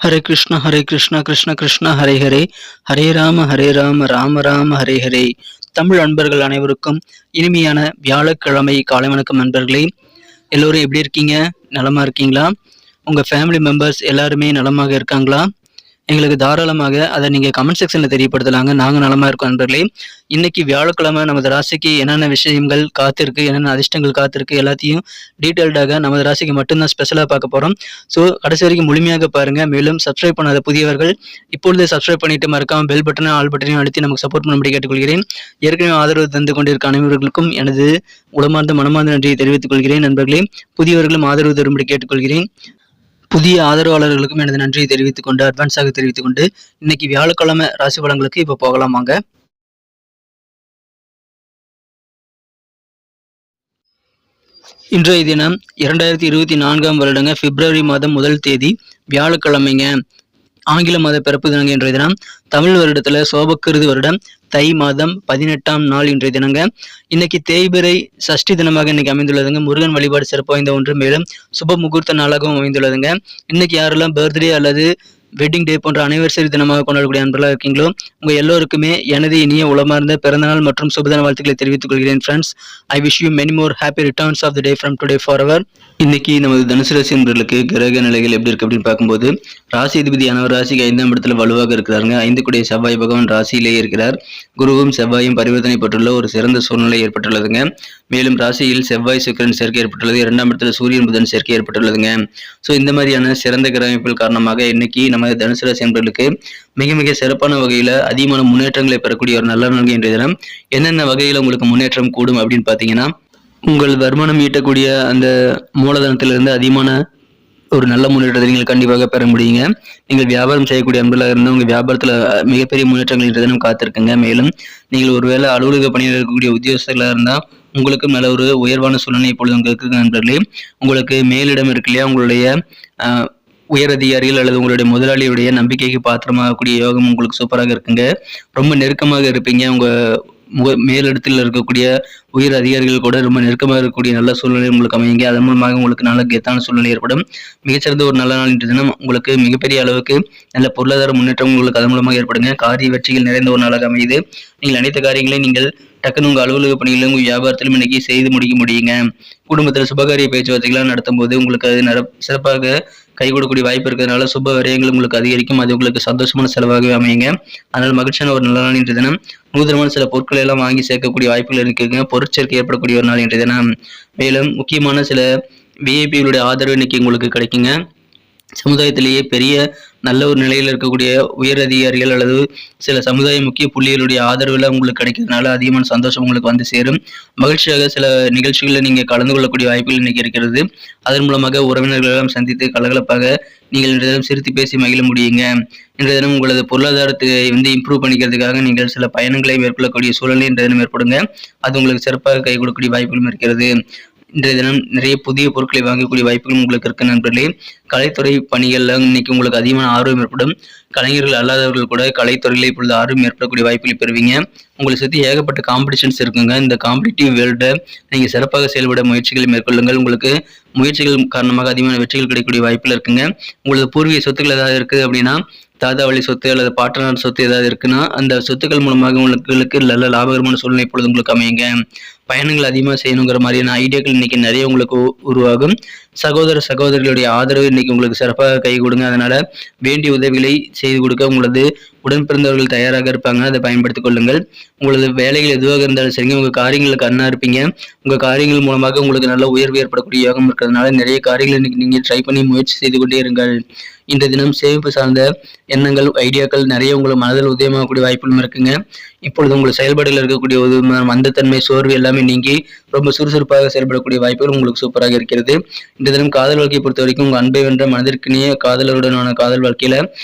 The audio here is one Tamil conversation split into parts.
ஹரே கிருஷ்ணா கிருஷ்ண கிருஷ்ண ஹரே ஹரே, ஹரே ராம ராம ராம ஹரே ஹரே. தமிழ் அன்பர்கள் அனைவருக்கும் இனிமையான வியாழக்கிழமை காலை வணக்கம் நண்பர்களே. எல்லோரும் எப்படி இருக்கீங்க? நலமா இருக்கீங்களா? உங்க ஃபேமிலி மெம்பர்ஸ் எல்லாருமே நலமாக இருக்காங்களா? எங்களுக்கு தாராளமாக அதை நீங்க கமெண்ட் செக்ஷன்ல தெரியப்படுத்தலாங்க. நாங்க நலமா இருக்கோம் நண்பர்களே. இன்னைக்கு வியாழக்கிழமை நமது ராசிக்கு என்னென்ன விஷயங்கள் காத்திருக்கு, என்னென்ன அதிர்ஷ்டங்கள் காத்திருக்கு, எல்லாத்தையும் டீட்டெயில்டாக நமது ராசிக்கு மட்டும்தான் ஸ்பெஷலா பார்க்க போறோம். ஸோ கடைசி வரைக்கும் முழுமையாக பாருங்க. மேலும் சப்ஸ்கிரைப் பண்ணாத புதியவர்கள் இப்பொழுது சப்ஸ்கிரைப் பண்ணிட்டு மறக்காம பெல் பட்டனை ஆல் பட்டனையும் அழுத்தி நமக்கு சப்போர்ட் பண்ணும்படி கேட்டுக்கொள்கிறேன். ஏற்கனவே ஆதரவு தந்து கொண்டிருக்க அனைவர்களுக்கும் எனது உளமார்ந்த மனமார்ந்த நன்றியை தெரிவித்துக் கொள்கிறேன் நண்பர்களே. புதியவர்களும் ஆதரவு தரும்படி கேட்டுக்கொள்கிறேன். புதிய ஆதரவாளர்களுக்கும் எனது நன்றியை தெரிவித்துக் கொண்டு அட்வான்ஸாக தெரிவித்துக் கொண்டு இன்னைக்கு வியாழக்கிழமை ராசி பலன்களுக்கு இப்ப போகலாமாங்க. இன்றைய தினம் 2024 வருடங்க பிப்ரவரி மாதம் 1 தேதி வியாழக்கிழமைங்க. ஆங்கில மாத பிறப்பு தினங்க இன்றைய தினம். தமிழ் வருடத்துல சோபக்கிருது வருடம் தை மாதம் 18ஆம் நாள் இன்றைய தினங்க. இன்னைக்கு தேய்பிறை சஷ்டி தினமாக இன்னைக்கு அமைந்துள்ளதுங்க. முருகன் வழிபாடு சிறப்பு வாய்ந்த ஒன்று, மேலும் சுப முகூர்த்த நாளாகவும் அமைந்துள்ளதுங்க. இன்னைக்கு யாரெல்லாம் பர்த்டே அல்லது வெட்டிங் டே போன்ற அனிவர்சரி தினமாக கொண்டாடக்கூடிய நண்பர்களாக இருக்கீங்களோ உங்க எல்லோருக்குமே எனது இனிய உளமார்ந்த பிறந்தநாள் மற்றும் சுபதின வாழ்த்துக்களை தெரிவித்துக் கொள்கிறேன் friends. I wish you many more happy returns of the day from today for ever. இன்னைக்கு நமது தனுசு ராசி நண்பர்களுக்கு கிரக நிலைகள் எப்படி இருக்கு அப்படின்னு பார்க்கும்போது, ராசி அதிபதியானவர் ராசிக்கு 5ஆம் இடத்துல வலுவாக இருக்கிறாருங்க. 5 கூடிய செவ்வாய் பகவான் ராசியிலேயே இருக்கிறார். குருவும் செவ்வாயும் பரிவர்த்தனை பெற்றுள்ள ஒரு சிறந்த சூழ்நிலை ஏற்பட்டுள்ளதுங்க. மேலும் ராசியில் செவ்வாய் சுக்கிரன் சேர்க்கை ஏற்பட்டுள்ளது. 2ஆம் இடத்துல சூரியன் புதன் சேர்க்கை ஏற்பட்டுள்ளதுங்க. ஸோ இந்த மாதிரியான சிறந்த கிரக அமைப்புகள் காரணமாக இன்னைக்கு நம்ம தனுசு ராசி நண்பர்களுக்கு மிக மிக சிறப்பான வகையில அதிகமான முன்னேற்றங்களை பெறக்கூடிய ஒரு நல்ல நாள் இன்றைய தினம். என்னென்ன வகையில உங்களுக்கு முன்னேற்றம் கூடும் அப்படின்னு பாத்தீங்கன்னா, உங்கள் வருமானம் ஈட்டக்கூடிய அந்த மூலதனத்திலிருந்து அதிகமான ஒரு நல்ல முன்னேற்றத்தை நீங்கள் கண்டிப்பாக பெற முடியுங்க. நீங்கள் வியாபாரம் செய்யக்கூடிய அன்பர்களாக இருந்தால் உங்கள் வியாபாரத்தில் மிகப்பெரிய முன்னேற்றங்கள் இன்றைய தினம் காத்திருக்குங்க. மேலும் நீங்கள் ஒருவேளை அலுவலக பணியில் இருக்கக்கூடிய உத்தியோகஸ்தர்களாக இருந்தால் உங்களுக்கு நல்ல ஒரு உயர்வான சூழ்நிலை இப்பொழுது உங்களுக்கு இருக்கு நண்பர்களே. உங்களுக்கு மேலிடம் இருக்கு இல்லையா, உங்களுடைய உயர் அதிகாரிகள் அல்லது உங்களுடைய முதலாளியுடைய நம்பிக்கைக்கு பாத்திரமாகக்கூடிய யோகம் உங்களுக்கு சூப்பராக இருக்குங்க. ரொம்ப நெருக்கமாக இருப்பீங்க. உங்க மேலிடத்தில் இருக்கக்கூடிய உயர் அதிகாரிகள் கூட ரொம்ப நெருக்கமாக இருக்கக்கூடிய நல்ல சூழ்நிலை உங்களுக்கு அமையுங்க. அதன் மூலமாக உங்களுக்கு நல்ல கெத்தான சூழ்நிலை ஏற்படும். மிகச்சிறந்த ஒரு நல்ல நாள் இன்றைய தினம். உங்களுக்கு மிகப்பெரிய அளவுக்கு நல்ல பொருளாதார முன்னேற்றம் உங்களுக்கு அதன் மூலமாக ஏற்படுங்க. காரிய வெற்றிகள் நிறைந்த ஒரு நாளாக அமையுது. நீங்கள் அனைத்து காரியங்களையும் நீங்கள் டக்குன்னு உங்கள் அலுவலக பணிகளிலும் உங்கள் வியாபாரத்திலும் இன்னைக்கு செய்து முடிக்க முடியுங்க. குடும்பத்தில் சுபகாரிய பேச்சுவார்த்தைகளாக நடத்தும் போது உங்களுக்கு அது சிறப்பாக கை கொடுக்கக்கூடிய வாய்ப்பு இருக்கிறதுனால சுப விரயங்கள் உங்களுக்கு அதிகரிக்கும். அது உங்களுக்கு சந்தோஷமான செலவாகவே அமையுங்க. அதனால் மகிழ்ச்சியான ஒரு நல்ல நாள் இன்றைய தினம். நூதனமான சில பொருட்களை எல்லாம் வாங்கி சேர்க்கக்கூடிய வாய்ப்புகள் இருக்குங்க. பொருட்சேர்க்கை ஏற்படக்கூடிய ஒரு நாள் இன்றைய தினம். மேலும் முக்கியமான சில விஐபிகளுடைய ஆதரவு இன்னைக்கு உங்களுக்கு கிடைக்குங்க. சமுதாயத்திலேயே பெரிய நல்ல ஒரு நிலையில் இருக்கக்கூடிய உயர் அதிகாரிகள் அல்லது சில சமுதாய முக்கிய புள்ளிகளுடைய ஆதரவுல உங்களுக்கு கிடைக்கிறதுனால அதிகமான சந்தோஷம் உங்களுக்கு வந்து சேரும். மகிழ்ச்சியாக சில நிகழ்ச்சிகளில் நீங்க கலந்து கொள்ளக்கூடிய வாய்ப்புகள் இன்னைக்கு இருக்கிறது. அதன் மூலமாக உறவினர்களெல்லாம் சந்தித்து கலகலப்பாக நீங்கள் இன்றைய தினம் சிரித்து பேசி மகிழ முடியுங்க. இன்றைய தினம் உங்களது பொருளாதாரத்தை இம்ப்ரூவ் பண்ணிக்கிறதுக்காக நீங்கள் சில பயணங்களை மேற்கொள்ளக்கூடிய சூழ்நிலை இன்றைய தினம் ஏற்படுங்க. அது உங்களுக்கு சிறப்பாக கை கொடுக்கக்கூடிய வாய்ப்புகளும் இருக்கிறது. இன்றைய தினம் நிறைய புதிய பொருட்களை வாங்கக்கூடிய வாய்ப்புகள் உங்களுக்கு இருக்கு நண்பர்களே. கலைத்துறை பணிகள்ல இன்னைக்கு உங்களுக்கு அதிகமான ஆர்வம் ஏற்படும். கலைஞர்கள் அல்லாதவர்கள் கூட கலைத்துறையில இப்பொழுது ஆர்வம் ஏற்படக்கூடிய வாய்ப்புகளை பெறுவீங்க. உங்களை சுற்றி ஏகப்பட்ட காம்படிஷன்ஸ் இருக்குங்க. இந்த காம்படிட்டிவ் வேர்ல்ட நீங்க சிறப்பாக செயல்பட முயற்சிகளை மேற்கொள்ளுங்கள். உங்களுக்கு முயற்சிகள் காரணமாக அதிகமான வெற்றிகள் கிடைக்கக்கூடிய வாய்ப்புகள் இருக்குங்க. உங்களது பூர்வீக சொத்துக்கள் ஏதாவது இருக்குது அப்படின்னா, தாத்தா வழி சொத்து அல்லது பாட்டனார் சொத்து ஏதாவது இருக்குன்னா அந்த சொத்துக்கள் மூலமாக உங்களுக்கு நல்ல லாபகரமான சூழ்நிலை இப்பொழுது உங்களுக்கு அமையுங்க. பயணங்கள் அதிகமாக செய்யணுங்கிற மாதிரியான ஐடியாக்கள் இன்னைக்கு நிறைய உங்களுக்கு உருவாகும். சகோதரிகளுடைய ஆதரவு இன்னைக்கு உங்களுக்கு சிறப்பாக கை கொடுங்க. அதனால வேண்டிய உதவிகளை செய்து கொடுக்க உங்களது உடன் பிறந்தவர்கள் தயாராக இருப்பாங்க. அதை பயன்படுத்திக் கொள்ளுங்கள். உங்களது வேலைகள் எதுவாக இருந்தாலும் சரிங்க, உங்க காரியங்களுக்கு அண்ணா இருப்பீங்க. உங்க காரியங்கள் மூலமாக உங்களுக்கு நல்ல உயர்வு ஏற்படக்கூடிய யோகம் இருக்கிறதுனால நிறைய காரியங்கள் இன்னைக்கு நீங்க ட்ரை பண்ணி முயற்சி செய்து கொண்டே இருங்கள். இன்றைய தினம் சேமிப்பு சார்ந்த எண்ணங்கள் ஐடியாக்கள் நிறைய உங்களுக்கு மனதில் உதயமாகக்கூடிய வாய்ப்புகளும் இருக்குங்க. இப்பொழுது உங்கள் செயல்பாடுகள் இருக்கக்கூடிய ஒரு மந்தத்தன்மை சோர்வு எல்லாமே நீங்கி ரொம்ப சுறுசுறுப்பாக செயல்படக்கூடிய வாய்ப்புகள் உங்களுக்கு சூப்பராக இருக்கிறது. இந்த தினம் காதல் வாழ்க்கையை பொறுத்த வரைக்கும் உங்க அன்பை வென்ற மனதிற்கினிய காதலருடனான காதல் வாழ்க்கையில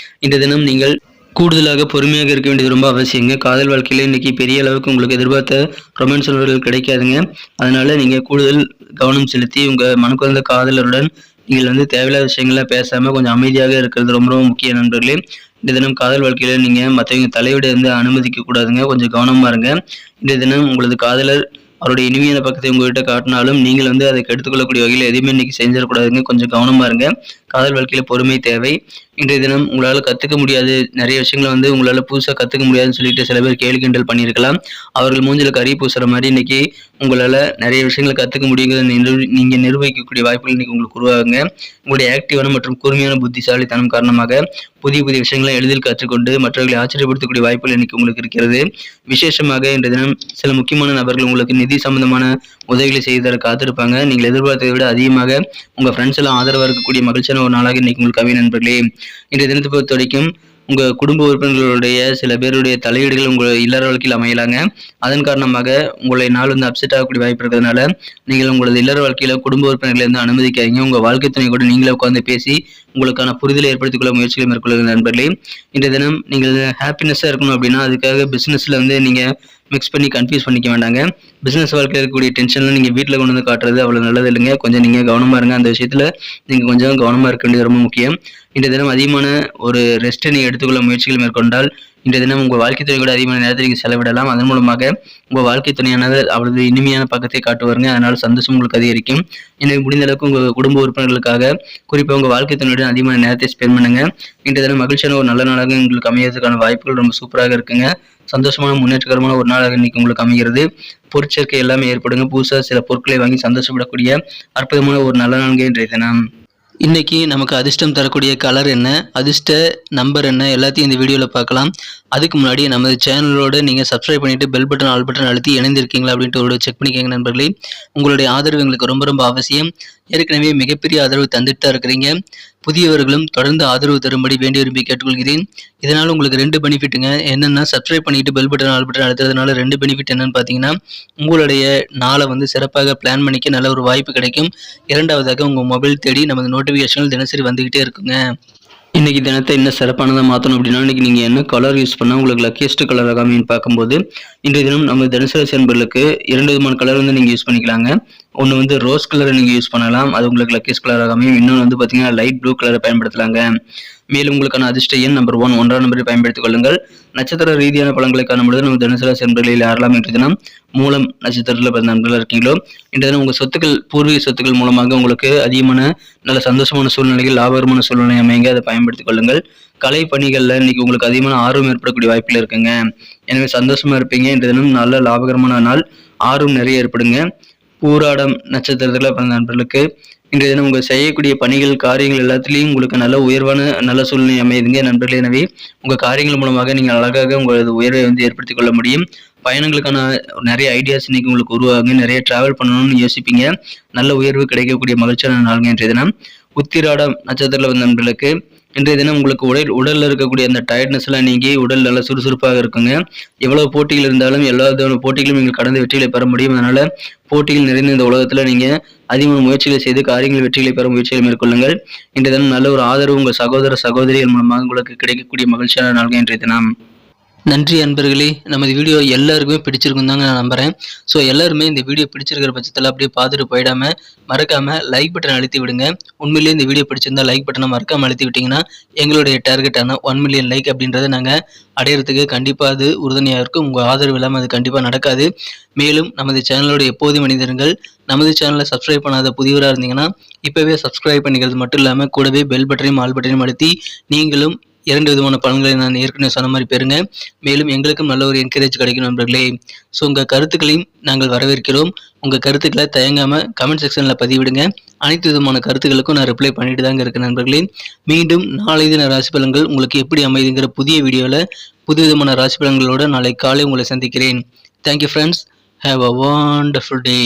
இந்த தினம் நீங்கள் கூடுதலாக பொறுமையாக இருக்க வேண்டியது ரொம்ப அவசியங்க. காதல் வாழ்க்கையில இன்னைக்கு பெரிய அளவுக்கு உங்களுக்கு எதிர்பார்த்த ரொமான்ஸ் உணர்வுகள் கிடைக்காதுங்க. அதனால நீங்க கூடுதல் கவனம் செலுத்தி உங்க மனக்குறந்த காதலருடன் நீங்கள் தேவையில்லாத விஷயங்கள பேசாம கொஞ்சம் அமைதியாக இருக்கிறது ரொம்ப ரொம்ப முக்கிய நண்பர்களே. இந்த தினம் காதல் வாழ்க்கையில நீங்க மற்றவங்க தலைவிட அனுமதிக்க கூடாதுங்க. கொஞ்சம் கவனமா இருங்க. இந்த தினம் உங்களது காதலர் அவருடைய இனிமையான பக்கத்தை உங்ககிட்ட காட்டினாலும் நீங்கள் அதை கெடுத்துக்கொள்ளக்கூடிய வகையில் எதுவுமே இன்னைக்கு செஞ்சிடக்கூடாதுங்க. கொஞ்சம் கவனமா இருங்க. காதல் வாழ்க்கையில பொறுமை தேவை. இன்றைய தினம் உங்களால கத்துக்க முடியாது, நிறைய விஷயங்கள வந்து உங்களால புதுசா கத்துக்க முடியாதுன்னு சொல்லிட்டு சில பேர் கேலி கிண்டல் பண்ணியிருக்கலாம். அவர்கள் மூஞ்சில கரி பூசுற மாரி இன்னைக்கு உங்களால நிறைய விஷயங்கள கத்துக்க முடியுங்கிறத நீங்க நிரூபிக்கக்கூடிய வாய்ப்புகள் இன்னைக்கு உங்களுக்கு உருவாகுங்க. உங்களுடைய ஆக்டிவான மற்றும் கூர்மையான புத்திசாலித்தனம் காரணமாக புதிய புதிய விஷயங்களை எளிதில் கற்றுக்கொண்டு மற்றவர்களை ஆச்சரியப்படுத்தக்கூடிய வாய்ப்புகள் இன்னைக்கு உங்களுக்கு இருக்கிறது. விசேஷமாக இன்றைய தினம் சில முக்கியமான நபர்கள் உங்களுக்கு நிதி சம்பந்தமான உதவிகளை செய்து தர காத்திருப்பாங்க. நீங்கள் எதிர்பார்த்ததை விட அதிகமாக உங்க ஃப்ரெண்ட்ஸ் எல்லாம் ஆதரவா இருக்கக்கூடிய மகிழ்ச்சியான ஒரு நாளாக இன்னைக்கு உங்களுக்கு அமையும் நண்பர்களே. இன்றைய தினத்தை பொறுத்த வரைக்கும் உங்க குடும்ப உறுப்பினர்களுடைய சில பேருடைய தலையீடுகள் உங்க இல்லற வாழ்க்கையில் அமையலாங்க. அதன் காரணமாக உங்களுடைய நாள் வந்து அப்செட் ஆகக்கூடிய வாய்ப்பு இருக்கிறதுனால நீங்கள் உங்களது இல்லற வாழ்க்கையில குடும்ப உறுப்பினர்களை வந்து அனுமதிக்காதீங்க. உங்க வாழ்க்கை துணை கூட நீங்களே உட்கார்ந்து பேசி உங்களுக்கான புரிதலை ஏற்படுத்திக் கொள்ள முயற்சிகளை மேற்கொள்ளுங்கள் நண்பர்களே. இன்றைய தினம் நீங்கள் ஹாப்பினஸ்ஸா இருக்கணும் அப்படின்னா அதுக்காக பிசினஸ்ல வந்து நீங்க மிக்ஸ் பண்ணி கன்ஃபியூஸ் பண்ணிக்க வேண்டாங்க. பிசினஸ் வாழ்க்கையில் இருக்கக்கூடிய டென்ஷன்லாம் நீங்க வீட்டில் கொண்டு வந்து காட்டுறது அவ்வளவு நல்லது இல்லைங்க. கொஞ்சம் நீங்க கவனமா இருங்க. அந்த விஷயத்துல நீங்க கொஞ்சம் கவனமா இருக்க வேண்டியது ரொம்ப முக்கியம். இன்றைய தினம் அதிகமான ஒரு ரெஸ்ட்டை நீங்க எடுத்துக்கொள்ள முயற்சிகள் மேற்கொண்டால் இன்றைய தினம் உங்கள் வாழ்க்கை துணை கூட அதிகமான நேரத்தை நீங்கள் செலவிடலாம். அதன் மூலமாக உங்கள் வாழ்க்கை துணையானது அவரது இனிமையான பக்கத்தை காட்டுவாருங்க. அதனால சந்தோஷம் உங்களுக்கு அதிகரிக்கும். எனவே முடிந்த அளவுக்கு உங்கள் குடும்ப உறுப்பினர்களுக்காக குறிப்பாக உங்கள் வாழ்க்கை துணையுடன் அதிகமான நேரத்தை ஸ்பெண்ட் பண்ணுங்க. இன்றைய தினம் மகிழ்ச்சியான ஒரு நல்ல நாளாக உங்களுக்கு அமையறதுக்கான வாய்ப்புகள் ரொம்ப சூப்பராக இருக்குங்க. சந்தோஷமான முன்னேற்றகரமான ஒரு நாளாக இன்னைக்கு உங்களுக்கு அமைகிறது. பொருட்சேர்க்கை எல்லாமே ஏற்படுங்க. புதுசாக சில பொருட்களை வாங்கி சந்தோஷப்படக்கூடிய அற்புதமான ஒரு நல்ல நாள்ங்க இன்றைய தினம். இன்னைக்கு நமக்கு அதிர்ஷ்டம் தரக்கூடிய கலர் என்ன, அதிர்ஷ்ட நம்பர் என்ன, எல்லாத்தையும் இந்த வீடியோவில் பார்க்கலாம். அதுக்கு முன்னாடி நமது சேனலோட நீங்கள் சப்ஸ்கிரைப் பண்ணிட்டு பெல் பட்டன் ஆல் பட்டன் அழுத்தி இணைந்திருக்கீங்களா அப்படின்ட்டு ஒரு செக் பண்ணிக்கோங்க நண்பர்களே. உங்களுடைய ஆதரவு எங்களுக்கு ரொம்ப ரொம்ப அவசியம். ஏற்கனவே மிகப்பெரிய ஆதரவு தந்துட்டு தான் இருக்கிறீங்க. புதியவர்களும் தொடர்ந்து ஆதரவு தரும்படி வேண்டி விரும்பி கேட்டுக்கொள்கிறேன். இதனால் உங்களுக்கு 2 பெனிஃபிட்டுங்க. என்னென்னா சப்ஸ்கிரைப் பண்ணிட்டு பெல் பட்டன் ஆல் பட்டன் அழுத்துறதுனால 2 பெனிஃபிட் என்னன்னு பார்த்தீங்கன்னா உங்களுடைய நாளை வந்து சிறப்பாக பிளான் பண்ணிக்க நல்ல ஒரு வாய்ப்பு கிடைக்கும். இரண்டாவதாக உங்கள் மொபைல் தேடி நமது நோட்டிஃபிகேஷன்கள் தினசரி வந்துக்கிட்டே இருக்குங்க. இன்னைக்கு தினத்தை இன்னும் சிறப்பானதாக மாற்றணும் அப்படின்னா இன்னைக்கு நீங்கள் என்ன கலர் யூஸ் பண்ணால் உங்களுக்கு லக்கியஸ்ட் கலராக அமைன்னு பார்க்கும்போது இன்றைய தினம் நம்ம தனுசு என்பர்களுக்கு 2 விதமான கலர் வந்து நீங்கள் யூஸ் பண்ணிக்கலாங்க. ஒன்று வந்து ரோஸ் கலரை நீங்கள் யூஸ் பண்ணலாம், அது உங்களுக்கு லக்கியஸ்ட் கலராக அமையும். இன்னொன்று வந்து பார்த்தீங்கன்னா லைட் ப்ளூ கலரை பயன்படுத்தலாங்க. மேலும் உங்களுக்கான அதிர்ஷ்ட எண் நம்பர் 1 1ஆம் நம்பரை பயன்படுத்திக் கொள்ளுங்கள். நட்சத்திர ரீதியான பலன்களை காணும்பொழுது நம்ம தனுசு ராசி என்பர்களில் யாரெல்லாம் இன்றைய தினம் மூலம் நட்சத்திரத்தில் பிறந்த நண்பர்களாக இருக்கீங்களோ இன்றைய தினம் உங்கள் சொத்துக்கள் பூர்வீக சொத்துக்கள் மூலமாக உங்களுக்கு அதிகமான நல்ல சந்தோஷமான சூழ்நிலைகள் லாபகரமான சூழ்நிலை அமைங்க. அதை பயன்படுத்திக் கொள்ளுங்கள். கலை பணிகளில் இன்னைக்கு உங்களுக்கு அதிகமான ஆர்வம் ஏற்படக்கூடிய வாய்ப்புகள் இருக்குங்க. எனவே சந்தோஷமா இருப்பீங்க. இன்றைய தினம் நல்ல லாபகரமான நாள், ஆர்வம் நிறைய ஏற்படுங்க. பூராடம் நட்சத்திரத்தில் பிறந்த நண்பர்களுக்கு இன்றைய தினம் உங்கள் செய்யக்கூடிய பணிகள் காரியங்கள் எல்லாத்துலேயும் உங்களுக்கு நல்ல உயர்வான நல்ல சூழ்நிலை அமையுதுங்க நண்பர்களே. எனவே உங்கள் காரியங்கள் மூலமாக நீங்கள் அழகாக உங்களது உயர்வை வந்து ஏற்படுத்திக் கொள்ள முடியும். பயணங்களுக்கான நிறைய ஐடியாஸ் இன்னைக்கு உங்களுக்கு உருவாகுங்க. நிறைய டிராவல் பண்ணணும்னு யோசிப்பீங்க. நல்ல உயர்வு கிடைக்கக்கூடிய மகிழ்ச்சியான நாளுங்க இன்றைய தினம். உத்திராடம் நட்சத்திரத்தில் வந்த நண்பர்களுக்கு இன்றைய தினம் உங்களுக்கு உடலில் இருக்கக்கூடிய அந்த டயர்ட்னஸ் எல்லாம் நீங்கி உடல் நல்லா சுறுசுறுப்பாக இருக்குங்க. எவ்வளவு போட்டிகள் இருந்தாலும் எல்லா போட்டிகளும் நீங்கள் கடந்து வெற்றிகளை பெற முடியும். அதனால போட்டிகள் நிறைந்த இந்த உலகத்துல நீங்க அதிகமான முயற்சிகளை செய்து காரியங்கள் வெற்றிகளை பெற முயற்சிகளை மேற்கொள்ளுங்கள். இன்றைய தினம் நல்ல ஒரு ஆதரவு உங்கள் சகோதர சகோதரிகள் மூலமாக உங்களுக்கு கிடைக்கக்கூடிய மகிழ்ச்சியான நாள்கள் இன்றைய தினம். நன்றி அன்பர்களே. நமது வீடியோ எல்லாருக்குமே பிடிச்சிருக்கும் தாங்க நான் நம்புறேன். ஸோ எல்லாருமே இந்த வீடியோ பிடிச்சிருக்கிற பட்சத்தில் அப்படியே பார்த்துட்டு போயிடாம மறக்காம லைக் பட்டன் அழுத்தி விடுங்க. உண்மையிலேயே இந்த வீடியோ பிடிச்சிருந்தா லைக் பட்டனை மறக்காம அழுத்தி விட்டீங்கன்னா எங்களுடைய டார்கெட்டான 1 மில்லியன் லைக் அப்படின்றத நாங்கள் அடையிறதுக்கு கண்டிப்பாக அது உறுதுணையாக இருக்கும். உங்கள் ஆதரவு இல்லாமல் அது கண்டிப்பாக நடக்காது. மேலும் நமது சேனலோட எப்போதும் மனிதர்கள் நமது சேனலை சப்ஸ்கிரைப் பண்ணாத புதியவராக இருந்தீங்கன்னா இப்போவே சப்ஸ்கிரைப் பண்ணிக்கிறது மட்டும் இல்லாமல் கூடவே பெல் பட்டனையும் ஆல் பட்டனையும் அழுத்தி நீங்களும் 2 விதமான பலன்களை நான் ஏற்கனவே சொன்ன மாதிரி பெறுங்க. மேலும் எங்களுக்கும் நல்ல ஒரு என்கரேஜ் கிடைக்கும் நண்பர்களே. ஸோ உங்கள் கருத்துக்களையும் நாங்கள் வரவேற்கிறோம். உங்கள் கருத்துக்களை தயங்காமல் கமெண்ட் செக்ஷனில் பதிவிடுங்க. அனைத்து விதமான கருத்துக்களுக்கும் நான் ரிப்ளை பண்ணிட்டு தாங்க இருக்கேன் நண்பர்களே. மீண்டும் நாளை தின ராசி பலன்கள் உங்களுக்கு எப்படி அமைதுங்கிற புதிய வீடியோவில் புது விதமான ராசி பலன்களோடு நாளை காலை உங்களை சந்திக்கிறேன். Thank you friends. Have a wonderful day.